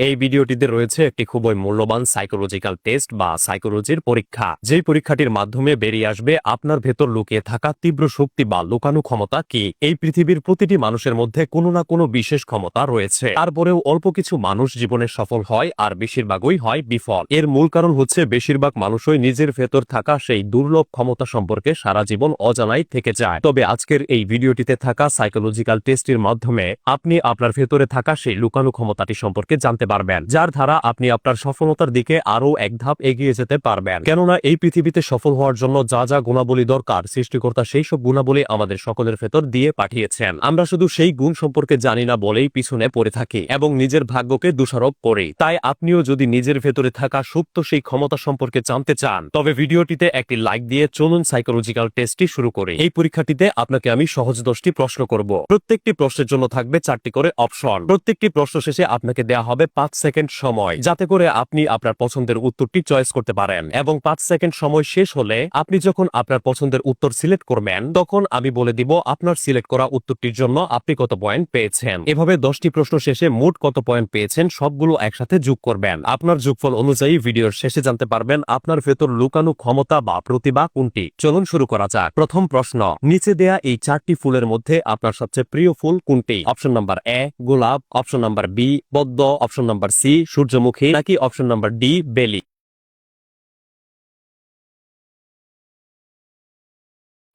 এই ভিডিওটিতে রয়েছে একটি খুবই মূল্যবান সাইকোলজিক্যাল টেস্ট বা সাইকোলজির পরীক্ষা, যেই পরীক্ষাটির মাধ্যমে বেরিয়ে আসবে আপনার ভেতর লুকিয়ে থাকা তীব্র শক্তি বা লুকানো ক্ষমতা কি। এই পৃথিবীর প্রতিটি মানুষের মধ্যে কোনো না কোনো বিশেষ ক্ষমতা রয়েছে, তারপরেও অল্প কিছু মানুষ জীবনে সফল হয় আর বেশিরভাগই হয় বিফল। এর মূল কারণ হচ্ছে বেশিরভাগ মানুষই নিজের ভেতর থাকা সেই দুর্লভ ক্ষমতা সম্পর্কে সারা জীবন অজানাই থেকে যায়। তবে আজকের এই ভিডিওটিতে থাকা সাইকোলজিক্যাল টেস্টের মাধ্যমে আপনি আপনার ভেতরে থাকা সেই লুকানো ক্ষমতাটি সম্পর্কে জানতে পারবেন, যার দ্বারা আপনি আপনার সফলতার দিকে আরো এক ধাপ এগিয়ে যেতে পারবেন। কেননা এই পৃথিবীতে সফল হওয়ার জন্য যা যা গুণাবলী দরকার, সৃষ্টিকর্তা সেই সব গুণাবলী আমাদের সকলের ভেতর দিয়ে পাঠিয়েছেন। আমরা শুধু সেই গুণ সম্পর্কে জানি না বলেই পিছনে পড়ে থাকি এবং নিজের ভাগ্যকে দোষারোপ করি। তাই আপনিও যদি নিজের ভেতরে থাকা সুপ্ত সেই ক্ষমতা সম্পর্কে জানতে চান, তবে ভিডিওটিতে একটি লাইক দিয়ে চলুন সাইকোলজিক্যাল টেস্টটি শুরু করি। এই পরীক্ষাটিতে আপনাকে আমি সহজ 10টি প্রশ্ন করব। প্রত্যেকটি প্রশ্নের জন্য থাকবে 4টি করে অপশন। প্রত্যেকটি প্রশ্ন শেষে আপনাকে দেয়া হবে 5 সেকেন্ড সময়, যাতে করে আপনি আপনার পছন্দের উত্তরটি চয়েস করতে পারেন। এবং 5 সেকেন্ড সময় শেষ হলে আপনি যখন আপনার পছন্দের উত্তর সিলেক্ট করবেন, তখন আমি বলে দিব আপনার সিলেক্ট করা উত্তরটির জন্য আপনি কত পয়েন্ট পেয়েছেন। এভাবে 10টি প্রশ্ন শেষে মোট কত পয়েন্ট পেয়েছেন সবগুলো একসাথে যোগ করবেন। আপনার যোগফল অনুযায়ী ভিডিওর শেষে জানতে পারবেন আপনার ভেতর লুকানো ক্ষমতা বা প্রতিভা কোনটি। চলুন শুরু করা যাক। প্রথম প্রশ্ন, নিচে দেয়া এই 4টি ফুলের মধ্যে আপনার সবচেয়ে প্রিয় ফুল কোনটি? অপশন নাম্বার এ গোলাপ, অপশন নাম্বার বি পদ্ম, অপশন নাম্বার সি সূর্যমুখী, নাকি অপশন নাম্বার ডি বেলি।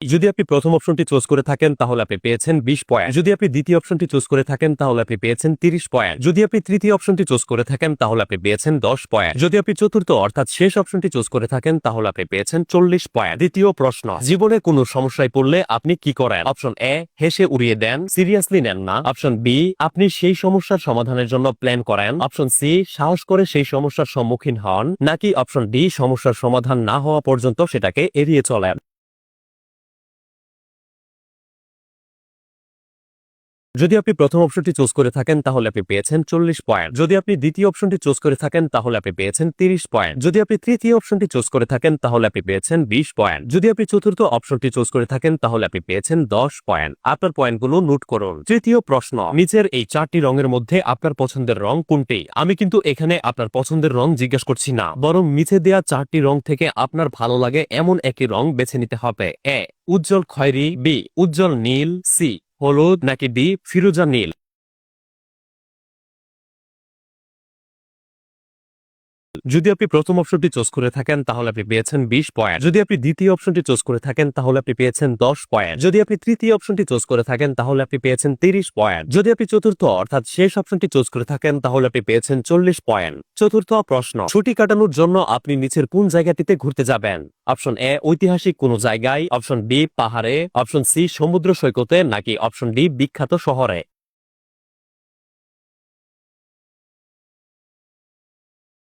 যদি আপনি প্রথম অপশনটি চুজ করে থাকেন তাহলে আপনি পেয়েছেন 20 পয়েন্ট। যদি আপনি দ্বিতীয় অপশনটি চুজ করে থাকেন তাহলে আপনি পেয়েছেন 30 পয়েন্ট। যদি আপনি তৃতীয় অপশনটি চুজ করে থাকেন তাহলে আপনি পেয়েছেন 10 পয়েন্ট। যদি আপনি চতুর্থ অর্থাৎ শেষ অপশনটি চুজ করে থাকেন তাহলে আপনি পেয়েছেন 40 পয়েন্ট। দ্বিতীয় প্রশ্ন, জীবনে কোনো সমস্যায় পড়লে আপনি কি করেন? অপশন এ হেসে উড়িয়ে দেন, সিরিয়াসলি নেন না। অপশন বি আপনি সেই সমস্যার সমাধানের জন্য প্ল্যান করেন। অপশন সি সাহস করে সেই সমস্যার সম্মুখীন হন, নাকি অপশন ডি সমস্যার সমাধান না হওয়া পর্যন্ত সেটাকে এড়িয়ে চলেন। যদি আপনি প্রথম অপশনটি চুজ করে থাকেন তাহলে আপনি পেয়েছেন 40 পয়েন্ট। যদি আপনি দ্বিতীয় অপশনটি চুজ করে থাকেন তাহলে আপনি পেয়েছেন 30 পয়েন্ট। যদি আপনি তৃতীয় অপশনটি চুজ করে থাকেন তাহলে আপনি পেয়েছেন 20 পয়েন্ট। যদি আপনি চতুর্থ অপশনটি চুজ করে থাকেন তাহলে আপনি পেয়েছেন 10 পয়েন্ট। আপনার পয়েন্টগুলো নোট করুন। তৃতীয় প্রশ্ন, নিচের এই 4টি রঙের মধ্যে আপনার পছন্দের রং কোনটি? আমি কিন্তু এখানে আপনার পছন্দের রং জিজ্ঞেস করছি না, বরং নিচে দেয়া 4টি রং থেকে আপনার ভালো লাগে এমন একটি রং বেছে নিতে হবে। এ উজ্জ্বল খয়েরি, বি উজ্জ্বল নীল, সি হলুদ, নাকি ডি ফিরোজা নীল। যদি আপনি প্রথম অপশনটি চুজ করে থাকেন তাহলে আপনি পেয়েছেন 20 পয়েন্ট। যদি আপনি দ্বিতীয় অপশনটি চুজ করে থাকেন তাহলে আপনি পেয়েছেন 10 পয়েন্ট। যদি আপনি তৃতীয় অপশনটি চুজ করে থাকেন তাহলে আপনি পেয়েছেন 30 পয়েন্ট। যদি আপনি চতুর্থ অর্থাৎ শেষ অপশনটি চুজ করে থাকেন তাহলে আপনি পেয়েছেন 40 পয়েন্ট। চতুর্থ প্রশ্ন, ছুটি কাটানোর জন্য আপনি নিচের কোন জায়গাটিতে ঘুরতে যাবেন? অপশন এ ঐতিহাসিক কোন জায়গায়, অপশন বি পাহাড়ে, অপশন সি সমুদ্র সৈকতে, নাকি অপশন ডি বিখ্যাত শহরে।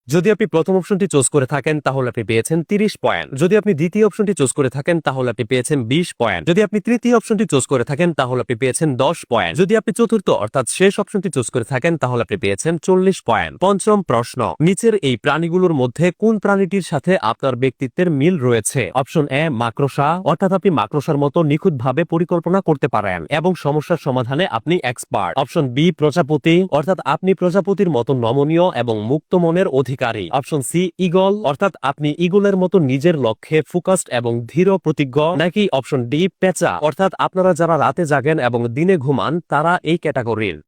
যদি আপনি প্রথম অপশনটি চুজ করে থাকেন তাহলে আপনি পেয়েছেন 30 পয়েন্ট। যদি আপনি দ্বিতীয় অপশনটি চুজ করে থাকেন তাহলে আপনি পেয়েছেন 20 পয়েন্ট। যদি আপনি তৃতীয় অপশনটি চুজ করে থাকেন তাহলে আপনি পেয়েছেন 10 পয়েন্ট। যদি আপনি চতুর্থ অর্থাৎ শেষ অপশনটি চুজ করে থাকেন তাহলে আপনি পেয়েছেন 40 পয়েন্ট। পঞ্চম প্রশ্ন, নিচের এই প্রাণীগুলোর মধ্যে কোন প্রাণীটির সাথে আপনার ব্যক্তিত্বের মিল রয়েছে? অপশন এ মাকড়সা, অর্থাৎ আপনি মাকড়সার মতো নিখুঁতভাবে পরিকল্পনা করতে পারেন এবং সমস্যার সমাধানে আপনি এক্সপার্ট। অপশন বি প্রজাপতি, অর্থাৎ আপনি প্রজাপতির মতো নমনীয় এবং মুক্ত মনের অধিকারী। অপশন সি ঈগল, অর্থাৎ আপনি ঈগলের মতো নিজের লক্ষ্যে ফোকাসড এবং দৃঢ় প্রতিজ্ঞ, নাকি অপশন ডি পেঁচা, অর্থাৎ আপনারা যারা রাতে জাগেন এবং দিনে ঘুমান তারা এই ক্যাটাগরির।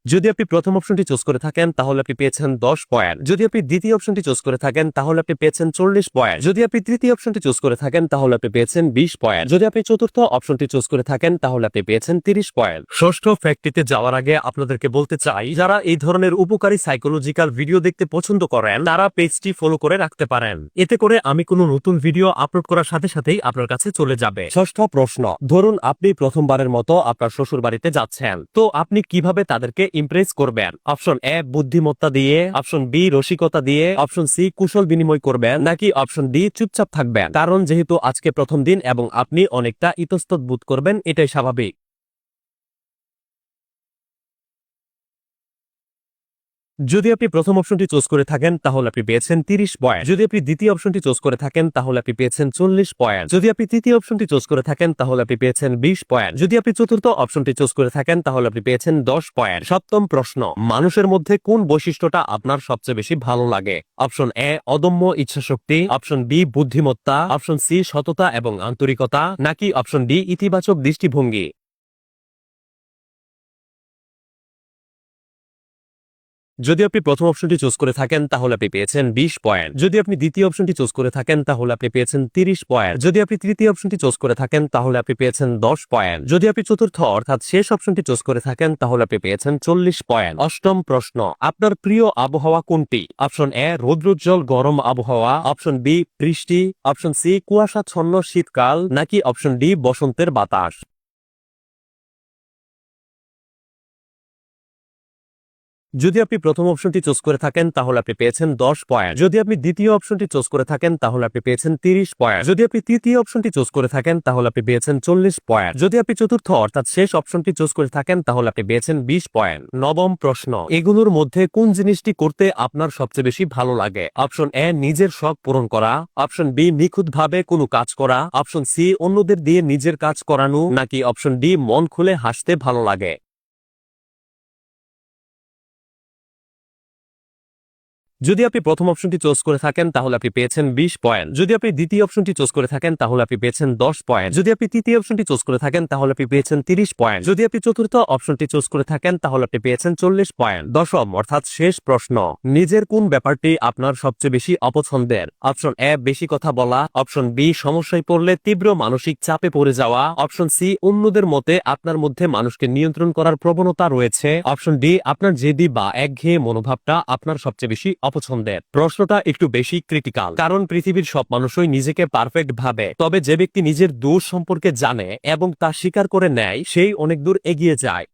যদি আপনি প্রথম অপশনটি চুজ করে থাকেন তাহলে আপনি পেয়েছেন 10 পয়েন্ট। যদি আপনি দ্বিতীয় অপশনটি চুজ করে থাকেন তাহলে আপনি পেয়েছেন 40 পয়েন্ট। যদি আপনি তৃতীয় অপশনটি চুজ করে থাকেন তাহলে আপনি পেয়েছেন 20 পয়েন্ট। যদি আপনি চতুর্থ অপশনটি চুজ করে থাকেন তাহলে আপনি পেয়েছেন 30 পয়েন্ট। ষষ্ঠ ফ্যাক্টটিতে যাওয়ার আগে আপনাদেরকে বলতে চাই, যারা এই ধরনের উপকারী সাইকোলজিক্যাল ভিডিও দেখতে পছন্দ করেন তারা পেজটি ফলো করে রাখতে পারেন। এতে করে আমি কোনো নতুন ভিডিও আপলোড করার সাথে সাথেই আপনার কাছে চলে যাবে। ষষ্ঠ প্রশ্ন, ধরুন আপনি প্রথমবারের মতো আপনার শ্বশুর বাড়িতে যাচ্ছেন, তো আপনি কিভাবে তাদেরকে ইমপ্রেস করবেন? অপশন এ বুদ্ধিমত্তা দিয়ে, অপশন বি রসিকতা দিয়ে, অপশন সি কুশল বিনিময় করবেন, নাকি অপশন ডি চুপচাপ থাকবেন? কারণ যেহেতু আজকে প্রথম দিন এবং আপনি অনেকটা ইতস্তত বোধ করবেন, এটাই স্বাভাবিক। যদি আপনি প্রথম অপশনটি চুজ করে থাকেন তাহলে আপনি পেয়েছেন 30 পয়েন্ট। যদি আপনি দ্বিতীয় অপশনটি চুজ করে থাকেন তাহলে আপনি পেয়েছেন 40 পয়েন্ট। যদি আপনি তৃতীয় অপশনটি চুজ করে থাকেন তাহলে আপনি পেয়েছেন 20 পয়েন্ট। যদি আপনি চতুর্থ অপশনটি চুজ করে থাকেন তাহলে আপনি পেয়েছেন 10 পয়েন্ট। সপ্তম প্রশ্ন, মানুষের মধ্যে কোন বৈশিষ্ট্যটা আপনার সবচেয়ে বেশি ভালো লাগে? অপশন এ অদম্য ইচ্ছাশক্তি, অপশন বি বুদ্ধিমত্তা, অপশন সি সততা এবং আন্তরিকতা, নাকি অপশন ডি ইতিবাচক দৃষ্টিভঙ্গি? যদি আপনি প্রথম অপশনটি চুজ করে থাকেন তাহলে আপনি পেয়েছেন 20 পয়েন্ট। যদি আপনি দ্বিতীয় অপশনটি চুজ করে থাকেন তাহলে আপনি পেয়েছেন 30 পয়েন্ট। যদি আপনি তৃতীয় অপশনটি চুজ করে থাকেন তাহলে আপনি পেয়েছেন 10 পয়েন্ট। যদি আপনি চতুর্থ অর্থাৎ শেষ অপশনটি চুজ করে থাকেন তাহলে আপনি পেয়েছেন 40 পয়েন্ট। অষ্টম প্রশ্ন, আপনার প্রিয় আবহাওয়া কোনটি? অপশন এ রৌদ্রোজ্জ্বল গরম আবহাওয়া, অপশন বি বৃষ্টি, অপশন সি কুয়াশাচ্ছন্ন শীতকাল, নাকি অপশন ডি বসন্তের বাতাস? যদি আপনি প্রথম অপশনটি চুজ করে থাকেন তাহলে আপনি পেয়েছেন 10 পয়েন্ট। যদি আপনি দ্বিতীয় অপশনটি চুজ করে থাকেন তাহলে আপনি পেয়েছেন 30 পয়েন্ট। যদি আপনি তৃতীয় অপশনটি চুজ করে থাকেন তাহলে আপনি পেয়েছেন 40 পয়েন্ট। যদি আপনি চতুর্থ অর্থাৎ শেষ অপশনটি চুজ করে থাকেন তাহলে আপনি পেয়েছেন 20 পয়েন্ট। নবম প্রশ্ন, এগুলোর মধ্যে কোন জিনিসটি করতে আপনার সবচেয়ে বেশি ভালো লাগে? অপশন এ নিজের শখ পূরণ করা, অপশন বি নিখুঁতভাবে কোনো কাজ করা, অপশন সি অন্যদের দিয়ে নিজের কাজ করানো, নাকি অপশন ডি মন খুলে হাসতে ভালো লাগে? যদি আপনি প্রথম অপশনটি চুজ করে থাকেন তাহলে আপনি পেয়েছেন 20 পয়েন্ট। যদি আপনি দ্বিতীয় অপশনটি চুজ করে থাকেন তাহলে আপনি পেয়েছেন 10 পয়েন্ট। যদি আপনি তৃতীয় অপশনটি চুজ করে থাকেন তাহলে আপনি পেয়েছেন 30 পয়েন্ট। যদি আপনি চতুর্থ অপশনটি চুজ করে থাকেন তাহলে আপনি পেয়েছেন 40 পয়েন্ট। দশম অর্থাৎ শেষ প্রশ্ন, নিজের কোন ব্যাপারটি আপনার সবচেয়ে বেশি অপছন্দের? অপশন এ বেশি কথা বলা, অপশন বি সমস্যায় পড়লে তীব্র মানসিক চাপে পড়ে যাওয়া, অপশন সি অন্যদের মতে আপনার মধ্যে মানুষকে নিয়ন্ত্রণ করার প্রবণতা রয়েছে, অপশন ডি আপনার জেদি বা একঘেয়ে মনোভাবটা আপনার সবচেয়ে বেশি অপছন্দের। প্রশ্নটা একটু বেশি ক্রিটিক্যাল, কারণ পৃথিবীর সব মানুষই নিজেকে পারফেক্ট ভাবে, তবে যে ব্যক্তি নিজের দোষ সম্পর্কে জানে এবং তা স্বীকার করে নেয় সেই অনেক দূর এগিয়ে যায়।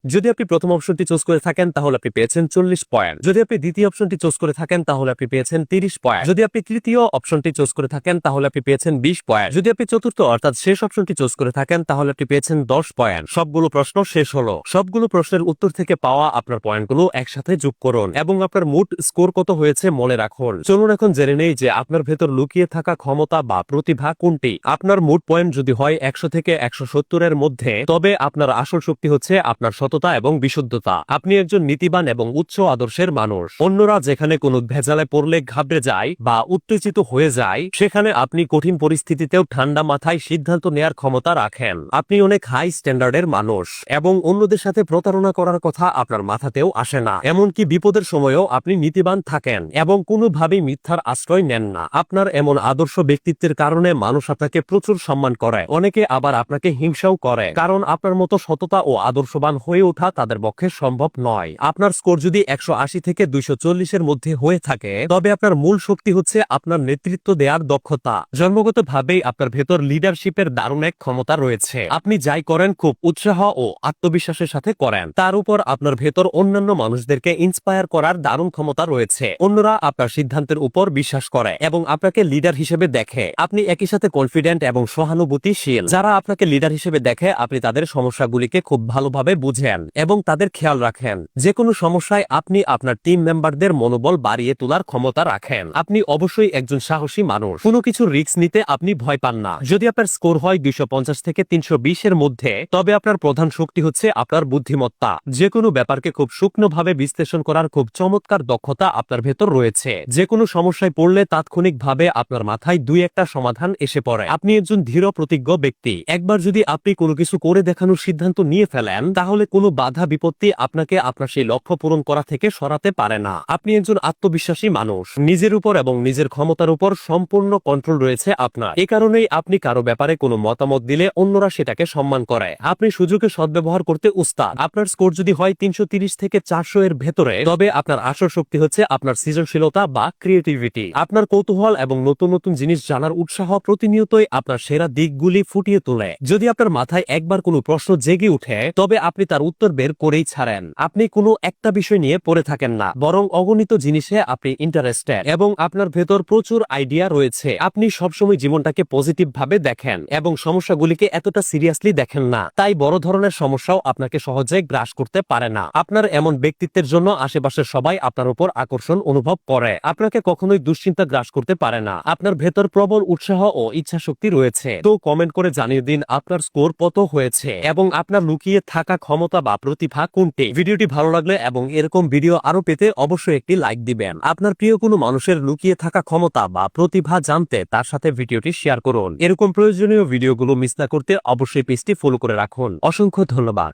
যদি আপনি প্রথম অপশনটি চুজ করে থাকেন তাহলে আপনি পেয়েছেন 40 পয়েন্ট। যদি আপনি দ্বিতীয় অপশনটি চুজ করে থাকেন তাহলে আপনি পেয়েছেন 30 পয়েন্ট। যদি আপনি তৃতীয় অপশনটি চুজ করে থাকেন তাহলে আপনি পেয়েছেন 20 পয়েন্ট। যদি আপনি চতুর্থ অর্থাৎ শেষ অপশনটি চুজ করে থাকেন তাহলে আপনি পেয়েছেন 10 পয়েন্ট। সবগুলো প্রশ্ন শেষ হলো। সবগুলো প্রশ্নের উত্তর থেকে পাওয়া আপনার পয়েন্টগুলো একসাথে যোগ করুন এবং আপনার মোট স্কোর কত হয়েছে মনে রাখুন। চলুন এখন জেনে নেই যে আপনার ভেতর লুকিয়ে থাকা ক্ষমতা বা প্রতিভা কোনটি। আপনার মোট পয়েন্ট যদি হয় 100 থেকে 170 এর মধ্যে, তবে আপনার আসল শক্তি হচ্ছে আপনার সততা এবং বিশুদ্ধতা। আপনি একজন নীতিবান এবং উচ্চ আদর্শের মানুষ। অন্যরা যেখানে কোনো ভেজালে পড়লে ঘাবড়ে যায় বা উত্তেজিত হয়ে যায়, সেখানে আপনি কঠিন পরিস্থিতিতেও ঠান্ডা মাথায় সিদ্ধান্ত নেয়ার ক্ষমতা রাখেন। আপনি অনেক হাই স্ট্যান্ডার্ডের মানুষ এবং অন্যদের সাথে প্রতারণা করার কথা আপনার মাথাতেও আসে না। এমনকি বিপদের সময়ও আপনি নীতিবান থাকেন এবং কোনোভাবেই মিথ্যার আশ্রয় নেন না। আপনার এমন আদর্শ ব্যক্তিত্বের কারণে মানুষ আপনাকে প্রচুর সম্মান করে, অনেকে আবার আপনাকে হিংসাও করে, কারণ আপনার মতো সততা ও আদর্শবান হয়ে ওঠা তাদের পক্ষে সম্ভব নয়। আপনার স্কোর যদি 180 থেকে 240 এর মধ্যে হয়ে থাকে, তবে আপনার মূল শক্তি হচ্ছে আপনার নেতৃত্ব দেওয়ার দক্ষতা। জন্মগতভাবেই আপনার ভেতর লিডারশিপের দারুণ এক ক্ষমতা রয়েছে। আপনি যাই করেন খুব উৎসাহ ও আত্মবিশ্বাসের সাথে করেন। তার উপর আপনার ভেতর অন্যান্য মানুষদেরকে ইন্সপায়ার করার দারুণ ক্ষমতা রয়েছে। অন্যরা আপনার সিদ্ধান্তের উপর বিশ্বাস করে এবং আপনাকে লিডার হিসেবে দেখে। আপনি একই সাথে কনফিডেন্ট এবং সহানুভূতিশীল। যারা আপনাকে লিডার হিসেবে দেখে, আপনি তাদের সমস্যাগুলিকে খুব ভালোভাবে বুঝেন এবং তাদের খেয়াল রাখেন। যে কোনো সমস্যায় আপনি আপনার টিম মেম্বারদের মনোবল বাড়িয়ে তোলার ক্ষমতা রাখেন। আপনি অবশ্যই একজন সাহসী মানুষ। কোনো কিছু রিস্ক নিতে আপনি ভয় পান না। যদি আপনার স্কোর হয় 250 থেকে 320 এর মধ্যে, তবে আপনার প্রধান শক্তি হচ্ছে আপনার বুদ্ধিমত্তা। যে কোনো ব্যাপারকে খুব সূক্ষ্মভাবে বিশ্লেষণ করার খুব চমৎকার দক্ষতা আপনার ভেতর রয়েছে। যে কোনো সমস্যায় পড়লে তাৎক্ষণিকভাবে আপনার মাথায় দুই একটা সমাধান এসে পড়ে। আপনি একজন দৃঢ় প্রতিজ্ঞ ব্যক্তি। একবার যদি আপনি কোনো কিছু করে দেখানোর সিদ্ধান্ত নিয়ে ফেলেন, তাহলে কোনো বাধা বিপত্তি আপনাকে আপনার সেই লক্ষ্য পূরণ করা থেকে সরাতে পারে না। আপনি একজন আত্মবিশ্বাসী মানুষ। নিজের উপর এবং নিজের ক্ষমতার উপর সম্পূর্ণ কন্ট্রোল রয়েছে আপনার। এ কারণেই আপনি কারো ব্যাপারে কোনো মতামত দিলে অন্যরা সেটাকে সম্মান করে। আপনি সুযোগে সদ্ব্যবহার করতে উস্তাদ। আপনার স্কোর যদি হয় 330 থেকে 400 এর ভেতরে, তবে আপনার আসল শক্তি হচ্ছে আপনার সৃজনশীলতা বা ক্রিয়েটিভিটি। আপনার কৌতূহল এবং নতুন নতুন জিনিস জানার উৎসাহ প্রতিনিয়তই আপনার সেরা দিকগুলি ফুটিয়ে তোলে। যদি আপনার মাথায় একবার কোনো প্রশ্ন জেগে উঠে, তবে আপনি তার উত্তর বের করেই ছাড়েন। আপনি কোনো একটা বিষয় নিয়ে পড়ে থাকেন না, বরং অগণিত জিনিসে আপনি ইন্টারেস্টেড এবং আপনার ভেতর প্রচুর আইডিয়া রয়েছে। আপনি সবসময় জীবনটাকে পজিটিভ ভাবে দেখেন এবং সমস্যাগুলিকে এতটা সিরিয়াসলি দেখেন না, তাই বড় ধরনের সমস্যাও আপনাকে সহজে গ্রাস করতে পারে না। আপনার এমন ব্যক্তিত্বের জন্য আশেপাশের সবাই আপনার উপর আকর্ষণ অনুভব করে, আপনাকে কখনোই দুশ্চিন্তা গ্রাস করতে পারে না। আপনার ভেতর প্রবল উৎসাহ ও ইচ্ছা শক্তি রয়েছে। তো কমেন্ট করে জানিয়ে দিন আপনার স্কোর কত হয়েছে এবং আপনার লুকিয়ে থাকা ক্ষমতা বা প্রতিভা কোনটি। ভিডিওটি ভালো লাগলে এবং এরকম ভিডিও আরো পেতে অবশ্যই একটি লাইক দিবেন। আপনার প্রিয় কোনো মানুষের লুকিয়ে থাকা ক্ষমতা বা প্রতিভা জানতে তার সাথে ভিডিওটি শেয়ার করুন। এরকম প্রয়োজনীয় ভিডিওগুলো মিস না করতে অবশ্যই পেজটি ফলো করে রাখুন। অসংখ্য ধন্যবাদ।